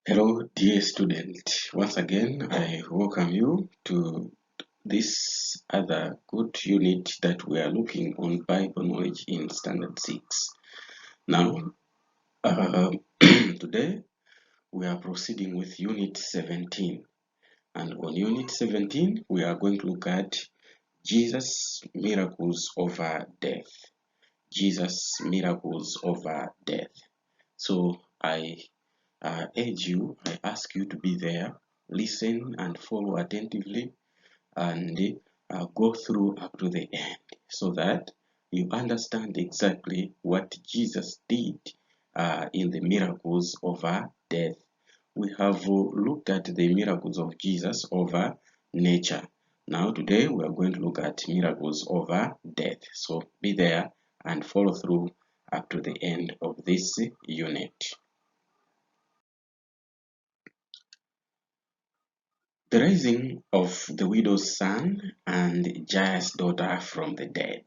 Hello, dear student. Once again, I welcome you to this other good unit that we are looking on Bible knowledge in Standard 6. Now, today we are proceeding with Unit 17. And on Unit 17, we are going to look at Jesus' miracles over death. Jesus' miracles over death. So, I ask you to be there, listen and follow attentively, and go through up to the end so that you understand exactly what Jesus did in the miracles over death. We have looked at the miracles of Jesus over nature. Now today we are going to look at miracles over death. So be there and follow through up to the end of this unit. The raising of the widow's son and Jairus' daughter from the dead.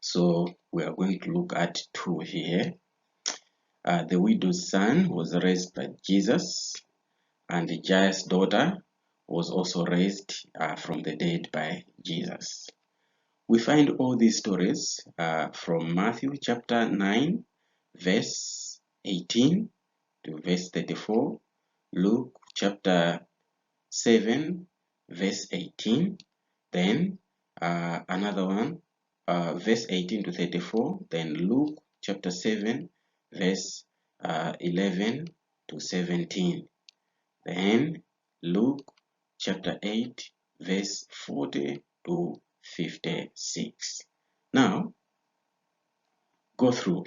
So we are going to look at two here. The widow's son was raised by Jesus, and Jairus' daughter was also raised from the dead by Jesus. We find all these stories from Matthew chapter 9, verse 18 to verse 34, Luke chapter 7 verse 18, then another one verse 18 to 34, then Luke chapter 7 verse 11 to 17, then Luke chapter 8 verse 40 to 56. Now go through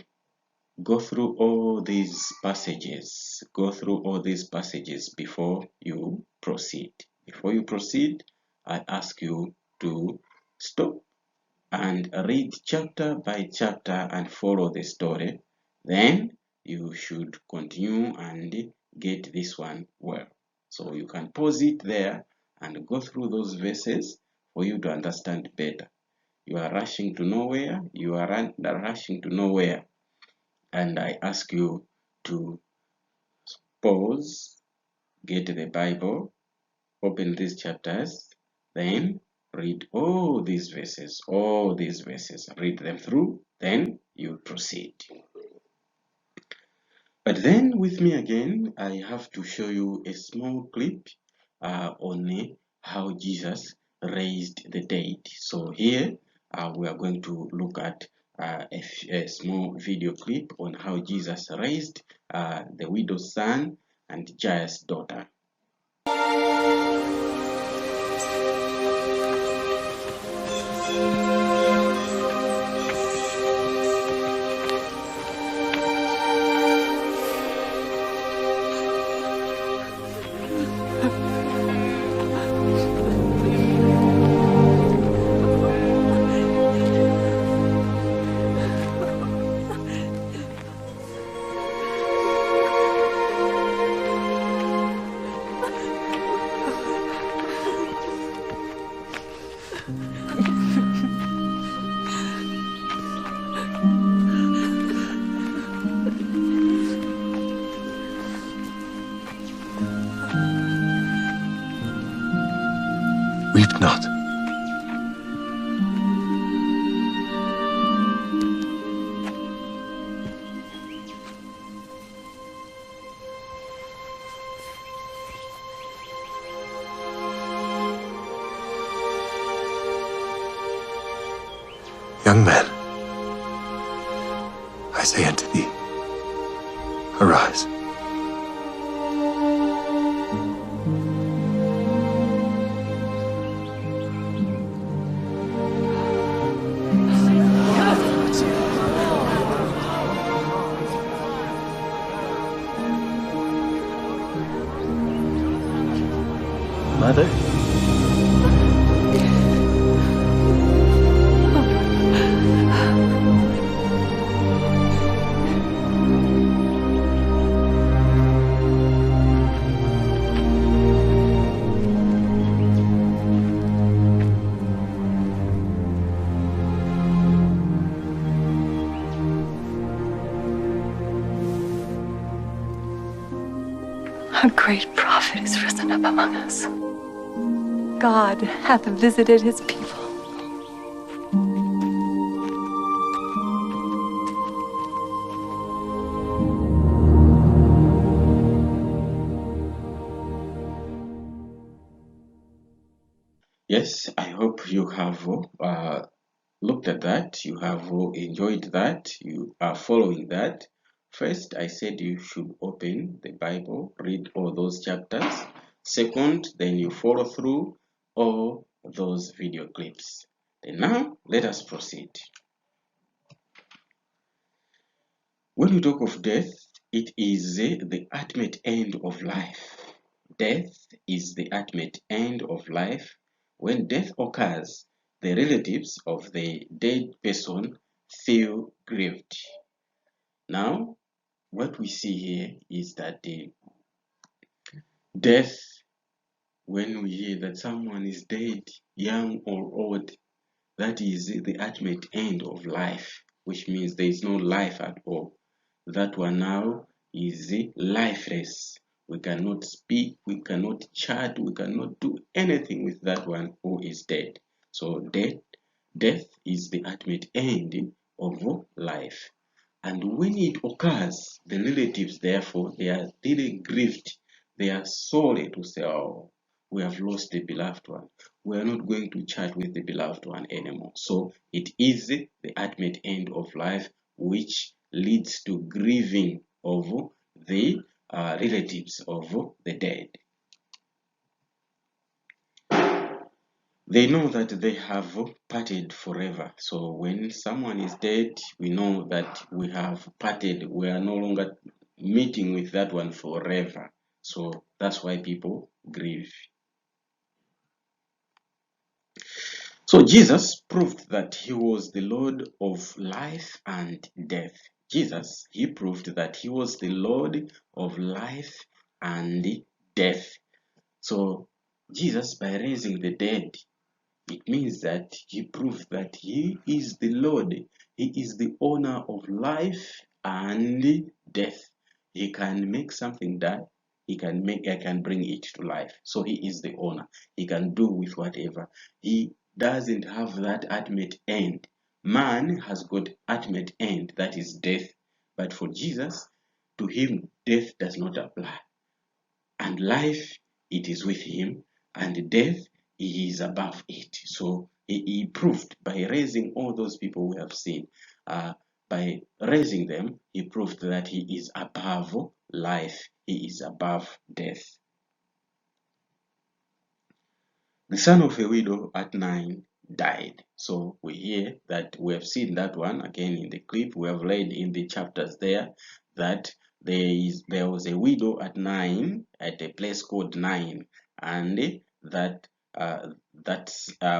all these passages. Go through all these passages before you proceed. Before you proceed, I ask you to stop and read chapter by chapter and follow the story. Then you should continue and get this one well. So you can pause it there and go through those verses for you to understand better. You are rushing to nowhere. You are rushing to nowhere. And I ask you to pause, get the Bible, open these chapters, then read all these verses, read them through, then you proceed. But then with me again, I have to show you a small clip on how Jesus raised the dead. So here we are going to look at a small video clip on how Jesus raised the widow's son and Jairus' daughter. Weep not. Young man, I say unto thee, arise. Mother? A great prophet is risen up among us. God hath visited his people. Yes, I hope you have looked at that, you have enjoyed that, you are following that. First, I said you should open the Bible, read all those chapters. Second, then you follow through all those video clips. And now, let us proceed. When we talk of death, it is the ultimate end of life. Death is the ultimate end of life. When death occurs, the relatives of the dead person feel grieved. Now, what we see here is that death, when we hear that someone is dead, young or old, that is the ultimate end of life, which means there is no life at all. That one now is lifeless. We cannot speak, we cannot chat, we cannot do anything with that one who is dead. So death is the ultimate end of life. And when it occurs, the relatives, therefore, they are really grieved. They are sorry to say, oh, we have lost the beloved one. We are not going to chat with the beloved one anymore. So it is the ultimate end of life, which leads to grieving of the relatives of the dead. They know that they have parted forever. So when someone is dead, we know that we have parted. We are no longer meeting with that one forever. So that's why people grieve. So Jesus proved that he was the Lord of life and death. Jesus, he proved that he was the Lord of life and death. So Jesus, by raising the dead, it means that he proved that he is the Lord. He is the owner of life and death. He can make something die. He can bring it to life. So he is the owner. He can do with whatever. He doesn't have that ultimate end. Man has got ultimate end, that is death. But for Jesus, to him, death does not apply. And life, it is with him, and death, he is above it. So he proved by raising all those people we have seen, by raising them, he proved that he is above life, he is above death. The son of a widow at 9 died. So we hear that we have seen that one again in the clip. We have read in the chapters there that there was a widow at 9 at a place called 9, and that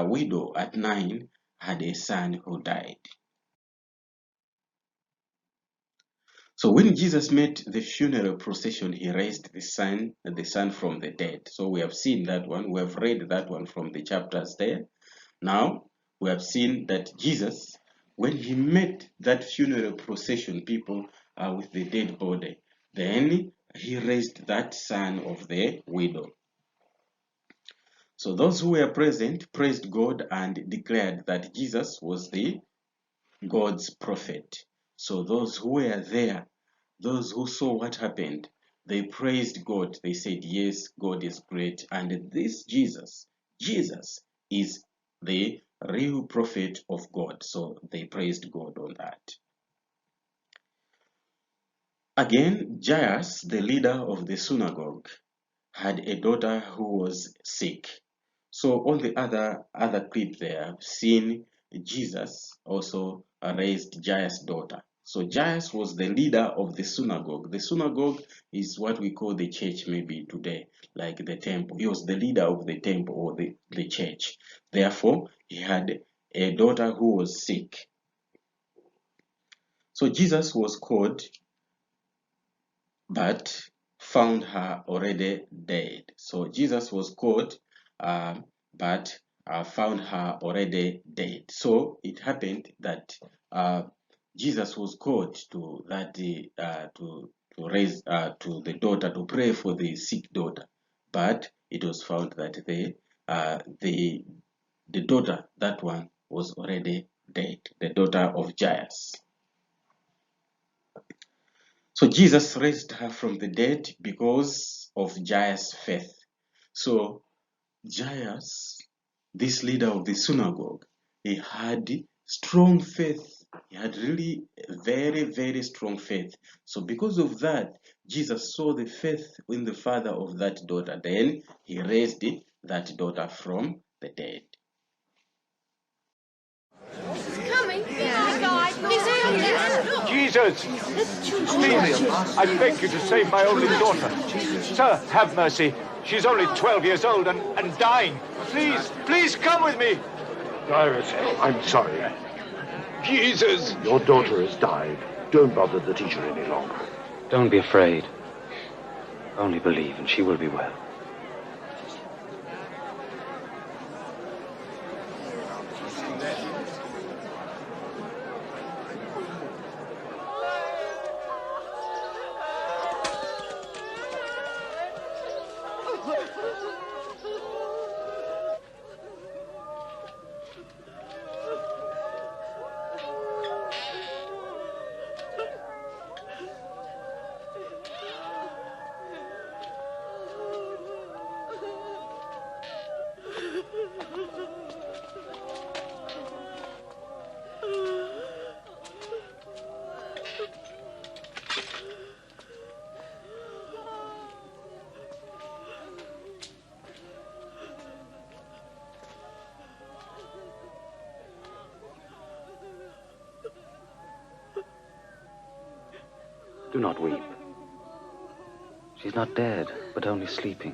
widow at 9 had a son who died. So when Jesus met the funeral procession, he raised the son from the dead. So we have seen that one. We have read that one from the chapters there. Now we have seen that Jesus, when he met that funeral procession, people with the dead body, then he raised that son of the widow. So those who were present praised God and declared that Jesus was the God's prophet. So those who were there, those who saw what happened, they praised God. They said, yes, God is great. And this Jesus is the real prophet of God. So they praised God on that. Again, Jairus, the leader of the synagogue, had a daughter who was sick. So on the other clip there, I've seen Jesus also raised Jairus' daughter. So Jairus was the leader of the synagogue. The synagogue is what we call the church maybe today, like the temple. He was the leader of the temple or the church. Therefore, he had a daughter who was sick. So Jesus was called, but found her already dead. So Jesus was caught, but found her already dead. So it happened that Jesus was called to to raise to the daughter, to pray for the sick daughter, but it was found that the daughter, that one, was already dead, the daughter of Jairus. So Jesus raised her from the dead because of Jairus' faith. So Jairus, this leader of the synagogue, he had strong faith. He had really very, very strong faith. So because of that, Jesus saw the faith in the father of that daughter. Then he raised that daughter from the dead. Jesus! Please, I beg you to save my only daughter. Sir, have mercy. She's only 12 years old and dying. Please come with me. Jairus, I'm sorry. Jesus! Your daughter has died. Don't bother the teacher any longer. Don't be afraid. Only believe and she will be well. Do not weep. She's not dead, but only sleeping.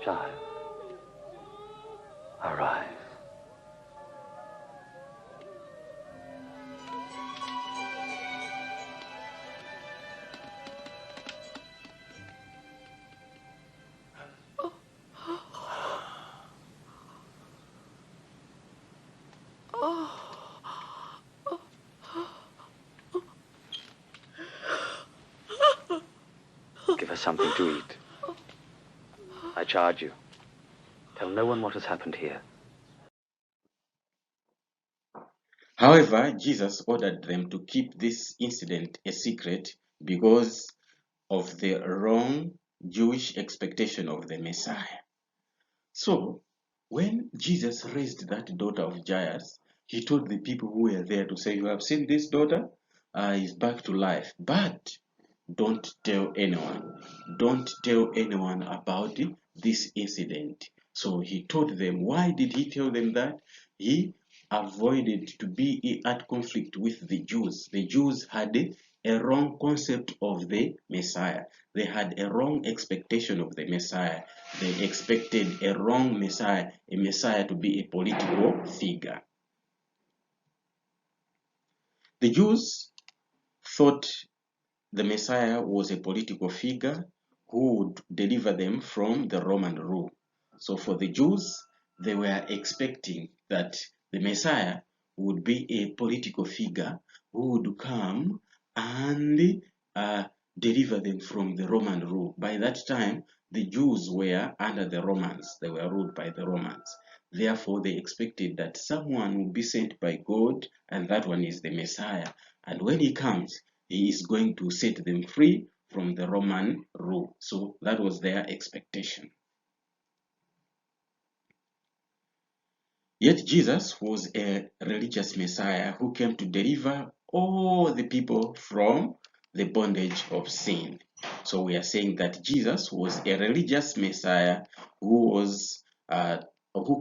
Child, arise. Give her something to eat. I charge you. Tell no one what has happened here. However, Jesus ordered them to keep this incident a secret because of the wrong Jewish expectation of the Messiah. So, when Jesus raised that daughter of Jairus, he told the people who were there to say, "You have seen this daughter is back to life, but don't tell anyone. Don't tell anyone about this incident." So he told them. Why did he tell them that? He avoided to be at conflict with the Jews. The Jews had a wrong concept of the Messiah. They had a wrong expectation of the Messiah. They expected a wrong Messiah, a Messiah to be a political figure. The Jews thought the Messiah was a political figure who would deliver them from the Roman rule. So for the Jews, they were expecting that the Messiah would be a political figure who would come and deliver them from the Roman rule. By that time, the Jews were under the Romans. They were ruled by the Romans. Therefore, they expected that someone would be sent by God, and that one is the Messiah. And when he comes, he is going to set them free from the Roman rule. So that was their expectation. Yet Jesus was a religious Messiah who came to deliver all the people from the bondage of sin. So we are saying that Jesus was a religious Messiah who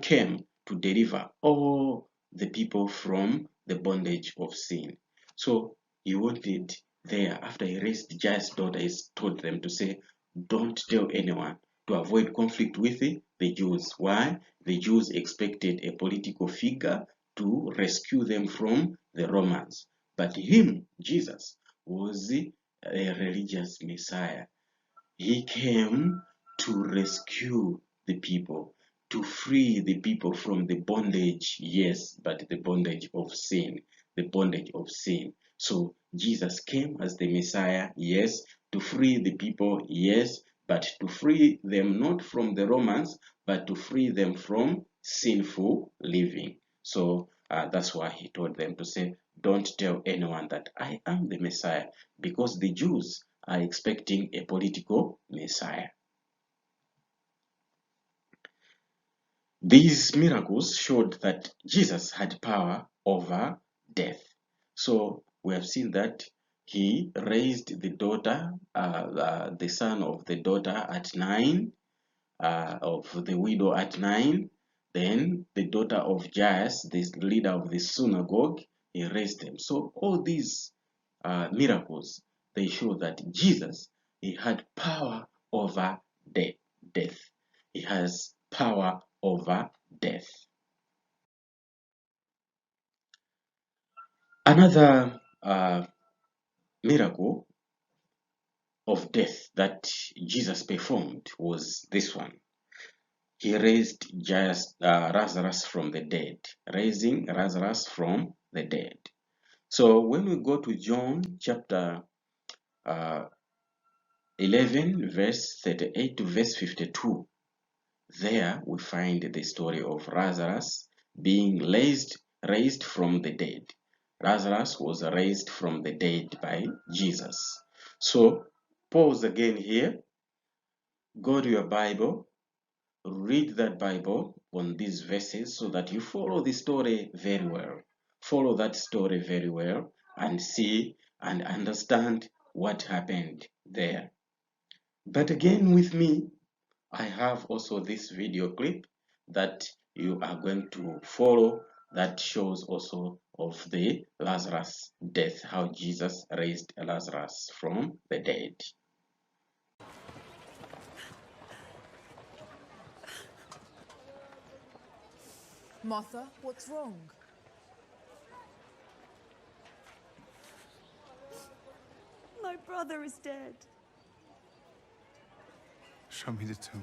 came to deliver all the people from the bondage of sin. So he wanted there, after he raised Jairus' daughter, he told them to say, "Don't tell anyone," to avoid conflict with the Jews. Why? The Jews expected a political figure to rescue them from the Romans. But him, Jesus, was a religious Messiah. He came to rescue the people, to free the people from the bondage, yes, but the bondage of sin, the bondage of sin. So Jesus came as the Messiah, yes, to free the people, yes, but to free them not from the Romans, but to free them from sinful living. So that's why he told them to say, don't tell anyone that I am the Messiah, because the Jews are expecting a political Messiah. These miracles showed that Jesus had power over death. So we have seen that he raised the daughter, the son of the daughter at 9, of the widow at 9. Then the daughter of Jairus, the leader of the synagogue, he raised them. So all these miracles, they show that Jesus, he had power over death. He has power over death. Another miracle of death that Jesus performed was this one. He raised Lazarus from the dead, raising Lazarus from the dead. So when we go to John chapter 11, verse 38 to verse 52, there we find the story of Lazarus being raised from the dead. Lazarus was raised from the dead by Jesus. So pause again here, go to your Bible, read that Bible on these verses so that you follow the story very well. Follow that story very well and see and understand what happened there. But again with me, I have also this video clip that you are going to follow that shows also of the Lazarus death, how Jesus raised Lazarus from the dead. Martha, what's wrong? My brother is dead. Show me the tomb.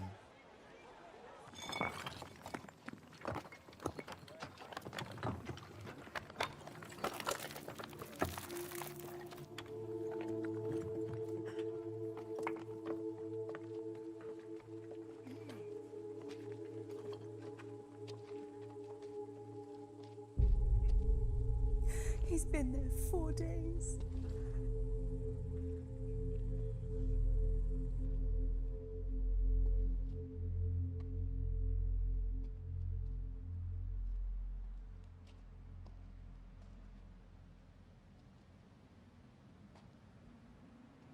He's been there 4 days.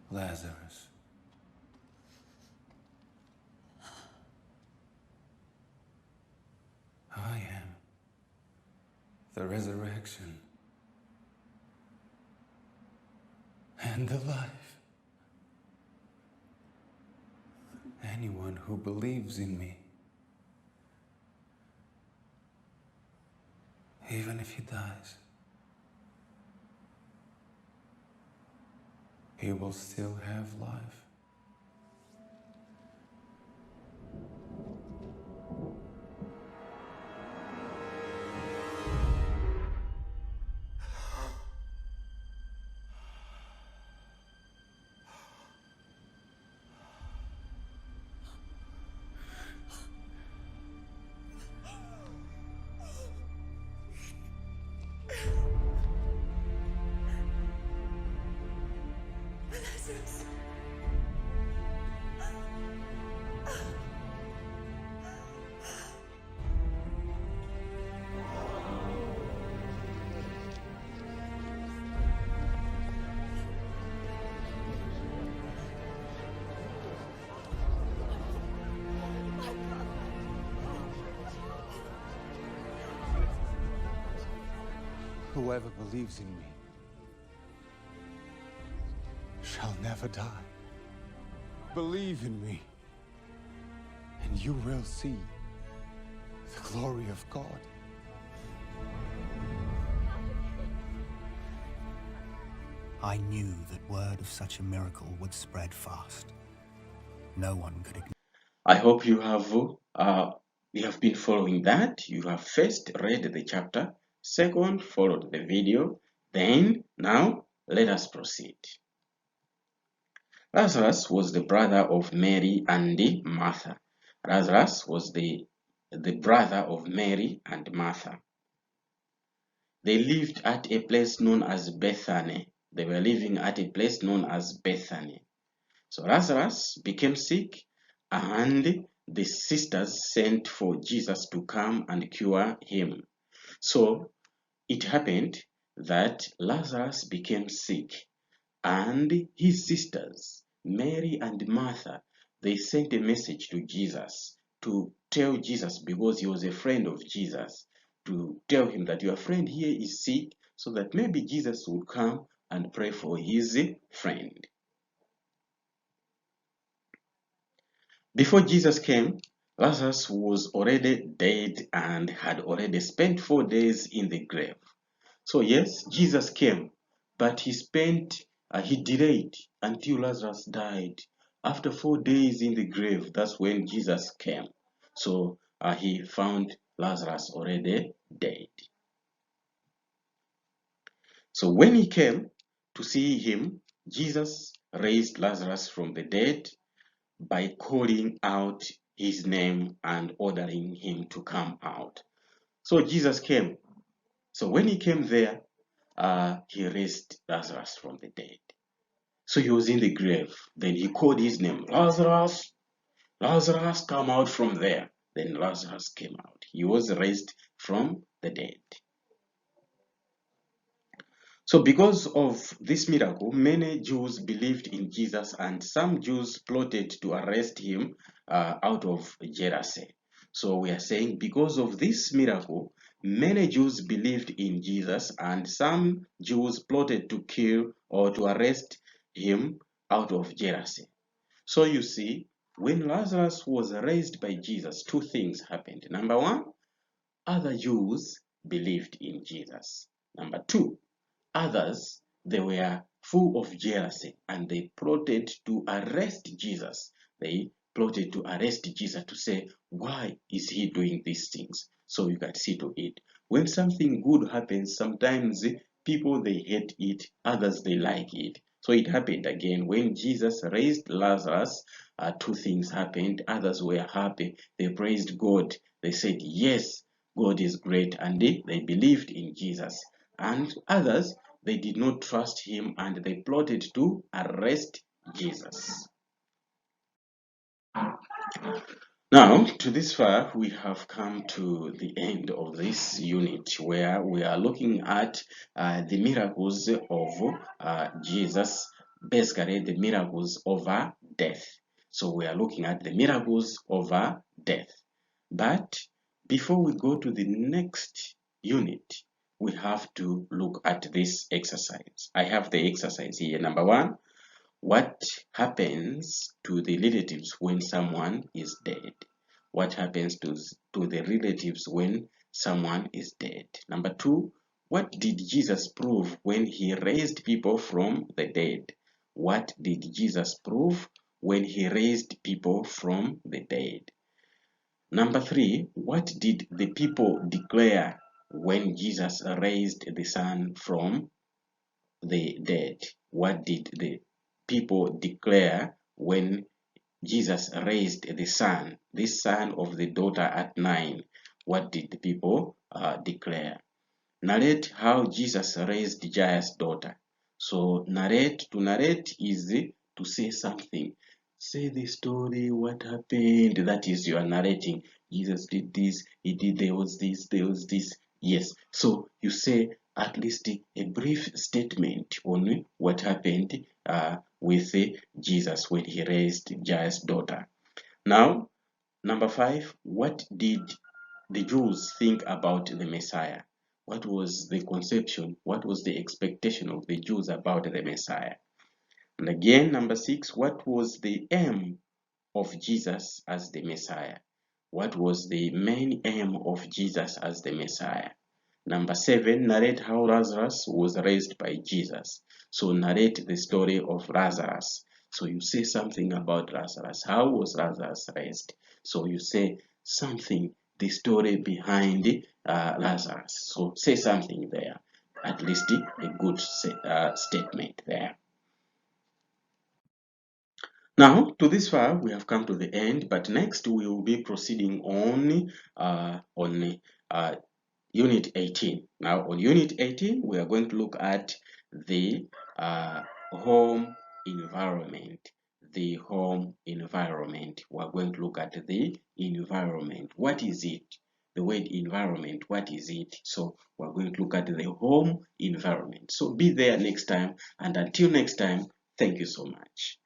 Lazarus. I am the resurrection and the life. Anyone who believes in me, even if he dies, he will still have life. Whoever believes in me shall never die. Believe in me, and you will see the glory of God. I knew that word of such a miracle would spread fast. No one could ignore. I hope you have we have been following that. You have first read the chapter, second followed the video, then now let us proceed. Lazarus was the brother of Mary and Martha. Lazarus was the brother of Mary and Martha. They lived at a place known as Bethany. They were living at a place known as Bethany. So Lazarus became sick, and the sisters sent for Jesus to come and cure him. So it happened that Lazarus became sick, and his sisters, Mary and Martha, they sent a message to Jesus to tell Jesus, because he was a friend of Jesus, to tell him that your friend here is sick, so that maybe Jesus would come and pray for his friend. Before Jesus came, Lazarus was already dead and had already spent 4 days in the grave. So yes, Jesus came, but he delayed until Lazarus died. After 4 days in the grave, that's when Jesus came. So he found Lazarus already dead. So when he came to see him, Jesus raised Lazarus from the dead by calling out his name and ordering him to come out. So Jesus came. So when he came there, he raised Lazarus from the dead. So he was in the grave. Then he called his name, Lazarus, Lazarus, come out from there. Then Lazarus came out. He was raised from the dead. So because of this miracle, many Jews believed in Jesus, and some Jews plotted to arrest him out of jealousy. So we are saying because of this miracle, many Jews believed in Jesus, and some Jews plotted to kill or to arrest him out of jealousy. So you see, when Lazarus was raised by Jesus, two things happened. Number one, other Jews believed in Jesus. Number two, others, they were full of jealousy, and they plotted to arrest Jesus. They plotted to arrest Jesus to say, why is he doing these things? So you can see to it. When something good happens, sometimes people, they hate it, others, they like it. So it happened again. When Jesus raised Lazarus, two things happened. Others were happy. They praised God. They said, yes, God is great, and they believed in Jesus. And others, they did not trust him, and they plotted to arrest Jesus. Now, to this far, we have come to the end of this unit, where we are looking at the miracles of Jesus, basically the miracles over death. So we are looking at the miracles over death. But before we go to the next unit, we have to look at this exercise. I have the exercise here. Number one, what happens to the relatives when someone is dead? What happens to the relatives when someone is dead? Number two, what did Jesus prove when he raised people from the dead? What did Jesus prove when he raised people from the dead? Number three, what did the people declare when Jesus raised the son from the dead? What did the people declare when Jesus raised the son, this son of the daughter at 9? What did the people declare? Narrate how Jesus raised Jairus' daughter. So to narrate is to say something. Say the story, what happened. That is, you are narrating. Jesus did this, he did, there was this, there was this. Yes. So you say at least a brief statement on what happened with Jesus when he raised Jairus' daughter. Now, number 5, what did the Jews think about the Messiah? What was the conception? What was the expectation of the Jews about the Messiah? And again, number 6, what was the aim of Jesus as the Messiah? What was the main aim of Jesus as the Messiah? Number 7, narrate how Lazarus was raised by Jesus. So narrate the story of Lazarus. So you say something about Lazarus. How was Lazarus raised? So you say something the story behind Lazarus. So say something there, at least a good statement there. Now, to this far, we have come to the end, but next we will be proceeding on Unit 18. Now, on Unit 18, we are going to look at the home environment. The home environment. We are going to look at the environment. What is it? The word environment, what is it? So, we are going to look at the home environment. So, be there next time, and until next time, thank you so much.